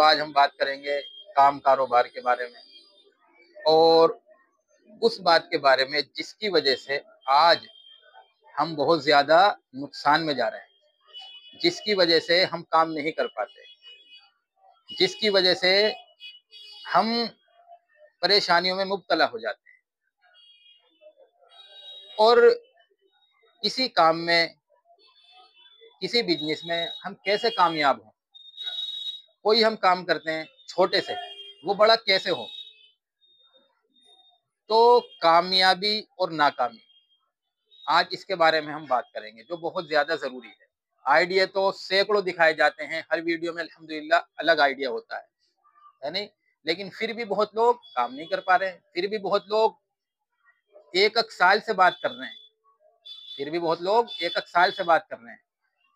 आज हम बात करेंगे काम कारोबार के बारे में, और उस बात के बारे में जिसकी वजह से आज हम बहुत ज़्यादा नुकसान में जा रहे हैं, जिसकी वजह से हम काम नहीं कर पाते, जिसकी वजह से हम परेशानियों में मुब्तला हो जाते हैं। और किसी काम में, किसी बिज़नेस में हम कैसे कामयाब हों? कोई हम काम करते हैं छोटे से, वो बड़ा कैसे हो? तो कामयाबी और नाकामी, आज इसके बारे में हम बात करेंगे, जो बहुत ज़्यादा ज़रूरी है। आइडिया तो सैकड़ों दिखाए जाते हैं, हर वीडियो में अल्हम्दुलिल्लाह अलग आइडिया होता है नहीं? लेकिन फिर भी बहुत लोग काम नहीं कर पा रहे हैं, फिर भी बहुत लोग 1-1 साल से बात कर रहे हैं, फिर भी बहुत लोग 1-1 साल से बात कर रहे हैं,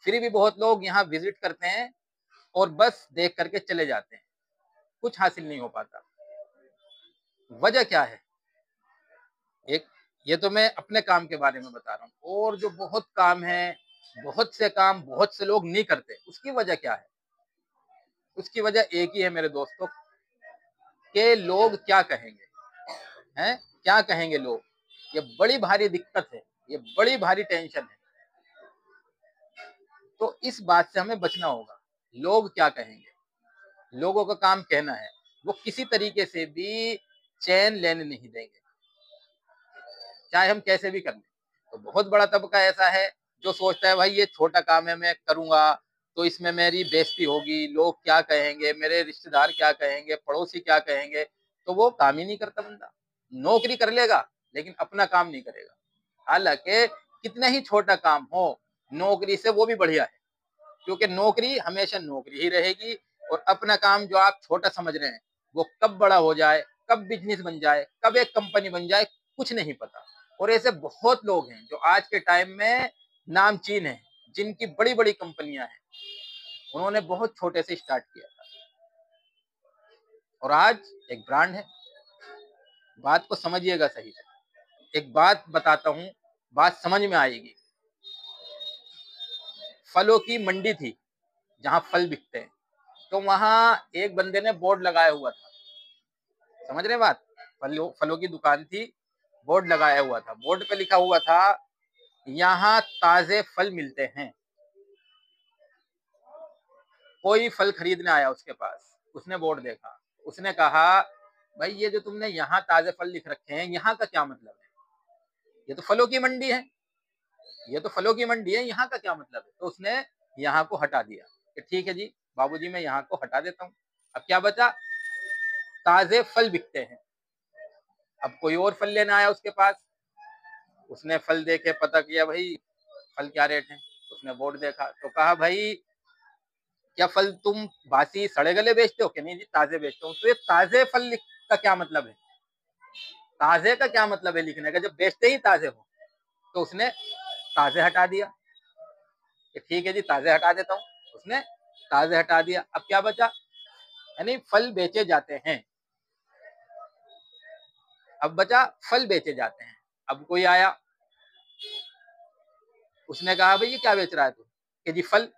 फिर भी बहुत लोग यहाँ विज़िट करते हैं और बस देख कर के चले जाते हैं, कुछ हासिल नहीं हो पाता। वजह क्या है? एक, ये तो मैं अपने काम के बारे में बता रहा हूँ, और जो बहुत काम है, बहुत से काम बहुत से लोग नहीं करते, उसकी वजह क्या है? उसकी वजह एक ही है मेरे दोस्तों, कि लोग क्या कहेंगे, हैं? क्या कहेंगे लोग? ये बड़ी भारी दिक्कत है, ये बड़ी भारी टेंशन है। तो इस बात से हमें बचना होगा। लोग क्या कहेंगे? लोगों का काम कहना है, वो किसी तरीके से भी चैन लेने नहीं देंगे, चाहे हम कैसे भी कर लें। तो बहुत बड़ा तबका ऐसा है जो सोचता है भाई ये छोटा काम है, मैं करूँगा तो इसमें मेरी बेइज्जती होगी, लोग क्या कहेंगे, मेरे रिश्तेदार क्या कहेंगे, पड़ोसी क्या कहेंगे, तो वो काम ही नहीं करता बंदा। नौकरी कर लेगा लेकिन अपना काम नहीं करेगा। हालाँकि कितना ही छोटा काम हो, नौकरी से वो भी बढ़िया है, क्योंकि नौकरी हमेशा नौकरी ही रहेगी, और अपना काम जो आप छोटा समझ रहे हैं, वो कब बड़ा हो जाए, कब बिज़नेस बन जाए, कब एक कंपनी बन जाए, कुछ नहीं पता। और ऐसे बहुत लोग हैं जो आज के टाइम में नामचीन हैं, जिनकी बड़ी-बड़ी कंपनियाँ हैं। उन्होंने बहुत छोटे से स्टार्ट किया था और आज एक ब्रांड है। बात को समझिएगा सही से। एक बात बताता हूँ, बात समझ में आएगी। फलों की मंडी थी, जहाँ फल बिकते हैं। तो वहाँ एक बंदे ने बोर्ड लगाया हुआ था। समझ रहे हैं बात? फलों फलों की दुकान थी, बोर्ड लगाया हुआ था। बोर्ड पे लिखा हुआ था, यहाँ ताज़े फल मिलते हैं। कोई फल खरीदने आया उसके पास, उसने बोर्ड देखा, उसने कहा, भाई ये जो तुमने यहाँ ताज़े फल लिख रखे हैं, यहाँ का क्या मतलब है? ये तो फलों की मंडी है, ये तो फलों की मंडी है, यहाँ का क्या मतलब है? तो उसने यहाँ को हटा दिया कि ठीक है जी, बाबूजी मैं यहाँ को हटा देता हूँ। अब क्या बचा? ताज़े फल बिकते हैं। अब कोई और फल लेने आया उसके पास, उसने फल देखे, पता किया भाई फल क्या रेट है, उसने बोर्ड देखा तो कहा, भाई क्या फल तुम बासी सड़े गले बेचते हो? कि नहीं जी ताज़े बेचता हूँ। तो ये ताज़े फल का क्या मतलब है? ताज़े का क्या मतलब है लिखने का, जब बेचते ही ताज़े हो? तो उसने ताज़े हटा दिया कि ठीक है जी ताज़े हटा देता हूँ। उसने ताज़े हटा दिया। अब क्या बचा? यानी फल बेचे जाते हैं। अब बचा फल बेचे जाते हैं। अब कोई आया, उसने कहा, भाई ये क्या बेच रहा है तू? कि जी फल।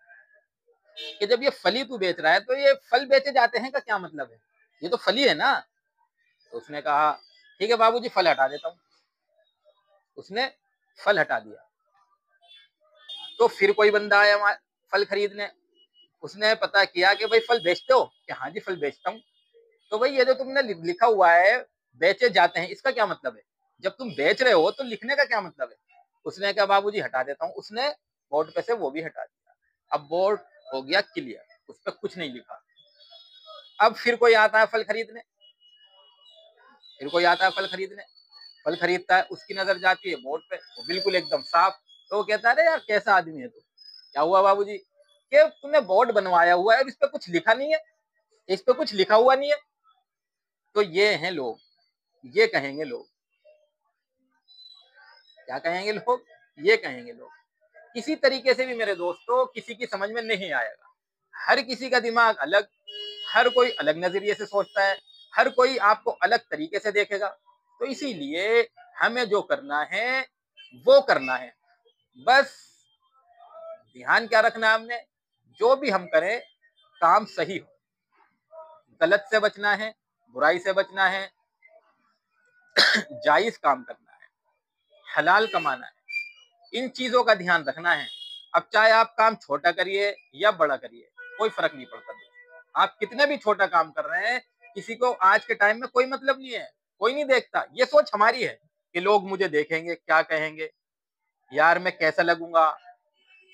कि जब ये फल ही तू बेच रहा है तो ये फल बेचे जाते हैं का क्या मतलब है? ये तो फल ही है ना। तो उसने कहा, ठीक है बाबूजी फल हटा देता हूँ। उसने फल हटा दिया। तो फिर कोई बंदा आया वहाँ फल खरीदने, उसने पता किया कि भाई फल बेचते हो? कि हाँ जी फल बेचता हूँ। तो भाई ये जो तुमने लिखा हुआ है बेचे जाते हैं, इसका क्या मतलब है? जब तुम बेच रहे हो तो लिखने का क्या मतलब है? उसने कहा, बाबूजी हटा देता हूँ। उसने बोर्ड पे से वो भी हटा दिया। अब बोर्ड हो गया क्लियर, उस पर कुछ नहीं लिखा। अब फिर कोई आता है फल खरीदने, फिर कोई आता है फल खरीदने, फल खरीदता है, उसकी नजर जाती है बोर्ड पे, वो बिल्कुल एकदम साफ। तो वो कहता है, अरे यार कैसा आदमी है तू? क्या हुआ बाबूजी? कि तूने बोर्ड बनवाया हुआ है और इस पे कुछ लिखा नहीं है, इस पे कुछ लिखा हुआ नहीं है। तो ये हैं लोग, ये कहेंगे लोग, क्या कहेंगे लोग? ये कहेंगे लोग। किसी तरीके से भी मेरे दोस्तों किसी की समझ में नहीं आएगा। हर किसी का दिमाग अलग, हर कोई अलग नजरिए से सोचता है, हर कोई आपको अलग तरीके से देखेगा। तो इसीलिए हमें जो करना है वो करना है। बस ध्यान क्या रखना है हमने, जो भी हम करें काम सही हो, गलत से बचना है, बुराई से बचना है, जायज काम करना है, हलाल कमाना है, इन चीजों का ध्यान रखना है। अब चाहे आप काम छोटा करिए या बड़ा करिए, कोई फर्क नहीं पड़ता। आप कितने भी छोटा काम कर रहे हैं, किसी को आज के टाइम में कोई मतलब नहीं है, कोई नहीं देखता। ये सोच हमारी है कि लोग मुझे देखेंगे, क्या कहेंगे, यार मैं कैसा लगूंगा,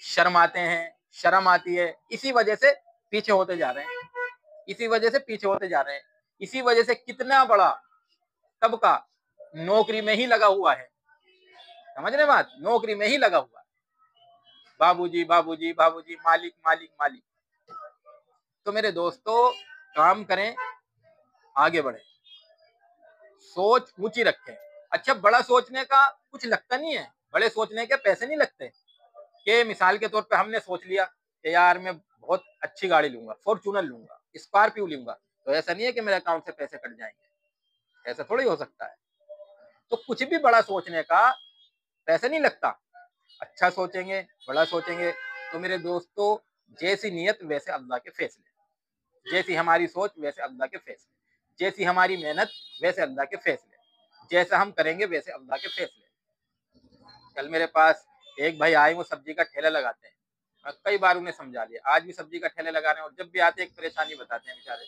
शर्म आते हैं, शर्म आती है, इसी वजह से पीछे होते जा रहे हैं, इसी वजह से पीछे होते जा रहे हैं। इसी वजह से कितना बड़ा तबका नौकरी में ही लगा हुआ है, समझ रहे बात, नौकरी में ही लगा हुआ है। बाबूजी बाबूजी बाबूजी, मालिक मालिक मालिक। तो मेरे दोस्तों, काम करें, आगे बढ़े, सोच ऊंची रखें। अच्छा, बड़ा सोचने का कुछ लगता नहीं है, बड़े सोचने के पैसे नहीं लगते। कि मिसाल के तौर पे हमने सोच लिया कि यार मैं बहुत अच्छी गाड़ी लूंगा, फॉर्च्यूनर लूंगा, स्कॉर्पियो लूंगा, तो ऐसा नहीं है कि मेरे अकाउंट से पैसे कट जाएंगे, ऐसा थोड़ी हो सकता है। तो कुछ भी बड़ा सोचने का पैसे नहीं लगता। अच्छा सोचेंगे, बड़ा सोचेंगे, तो मेरे दोस्तों, जैसी नीयत वैसे अल्लाह के फैसले, जैसी हमारी सोच वैसे अल्लाह के फैसले, जैसी हमारी मेहनत वैसे अल्लाह के फैसले, जैसा हम करेंगे वैसे अल्लाह के फैसले। कल मेरे पास एक भाई आए, वो सब्जी का ठेला लगाते हैं। मैं कई बार उन्हें समझा लिया, आज भी सब्जी का ठेला लगा रहे हैं, और जब भी आते एक परेशानी बताते हैं बेचारे।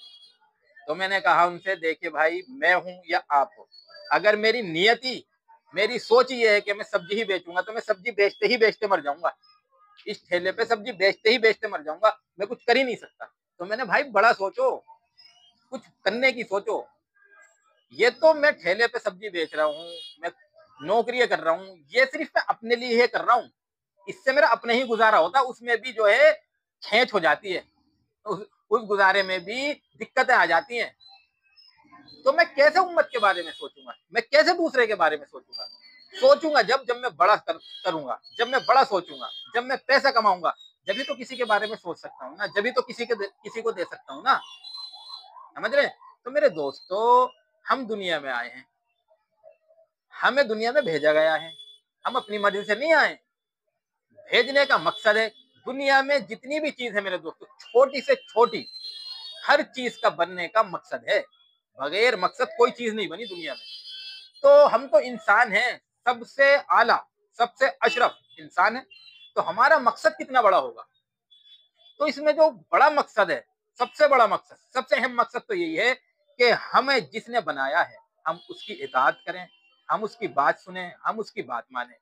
तो मैंने कहा उनसे, देखिए भाई, मैं हूं या आप हो, अगर मेरी नियति, मेरी सोच ये है कि मैं सब्जी ही बेचूंगा, तो मैं सब्जी बेचते ही बेचते मर जाऊंगा। इस ठेले पे सब्जी बेचते ही बेचते मर जाऊंगा, मैं कुछ कर ही नहीं सकता। तो मैंने, भाई बड़ा सोचो, कुछ करने की सोचो। ये तो मैं ठेले पे सब्जी बेच रहा हूँ, मैं नौकरी कर रहा हूँ, ये सिर्फ मैं अपने लिए ही कर रहा हूँ, इससे मेरा अपने ही गुजारा होता, उसमें भी जो है खेच हो जाती है, उस गुजारे में भी दिक्कतें आ जाती हैं। तो मैं कैसे उम्मत के बारे में सोचूंगा, मैं कैसे दूसरे के बारे में सोचूंगा? सोचूंगा जब जब मैं बड़ा करूंगा, जब मैं बड़ा सोचूंगा, जब मैं पैसा कमाऊंगा, जब तो किसी के बारे में सोच सकता हूँ ना, जब तो किसी को दे सकता हूँ ना, समझ रहे? तो मेरे दोस्तों, हम दुनिया में आए हैं, हमें दुनिया में भेजा गया है, हम अपनी मर्जी से नहीं आए। भेजने का मकसद है, दुनिया में जितनी भी चीज है मेरे दोस्तों, छोटी से छोटी, हर चीज का बनने का मकसद है। बगैर मकसद कोई चीज नहीं बनी दुनिया में। तो हम तो इंसान हैं, सबसे आला, सबसे अशरफ इंसान है, तो हमारा मकसद कितना बड़ा होगा? तो इसमें जो बड़ा मकसद है, सबसे बड़ा मकसद, सबसे अहम मकसद तो यही है कि हमें जिसने बनाया है, हम उसकी इताअत करें, हम उसकी बात सुने, हम उसकी बात माने।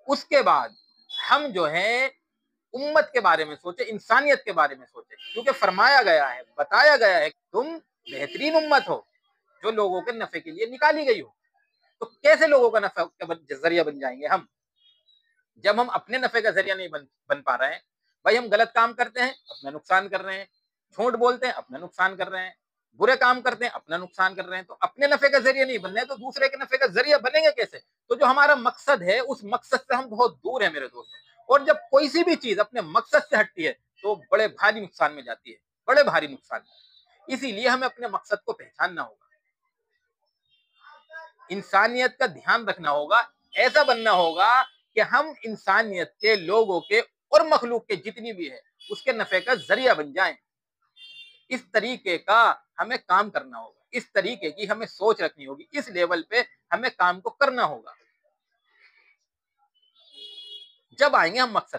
उसके बाद हम जो है उम्मत के बारे में सोचे, इंसानियत के बारे में सोचे, क्योंकि फरमाया गया है, बताया गया है, तुम बेहतरीन उम्मत हो जो लोगों के नफे के लिए निकाली गई हो। तो कैसे लोगों का नफे का जरिया बन जाएंगे हम, जब हम अपने नफे का जरिया नहीं बन पा रहे हैं? भाई, हम गलत काम करते हैं, अपना नुकसान कर रहे हैं, झूठ बोलते हैं, अपना नुकसान कर रहे हैं, बुरे काम करते हैं, अपना नुकसान कर रहे हैं। तो अपने नफे का जरिया नहीं बन रहे हैं, तो दूसरे के नफे का जरिया बनेंगे कैसे? तो जो हमारा मकसद है, उस मकसद से हम बहुत दूर है मेरे दोस्त। और जब कोई सी भी चीज अपने मकसद से हटती है, तो बड़े भारी नुकसान में जाती है, बड़े भारी नुकसान में। इसीलिए हमें अपने मकसद को पहचानना होगा, इंसानियत का ध्यान रखना होगा, ऐसा बनना होगा कि हम इंसानियत के, लोगों के और मखलूक के जितनी भी है, उसके नफे का जरिया बन जाएं। इस तरीके का हमें काम करना होगा, इस तरीके की हमें सोच रखनी होगी, इस लेवल पे हमें काम को करना होगा। जब आएंगे हम मकसद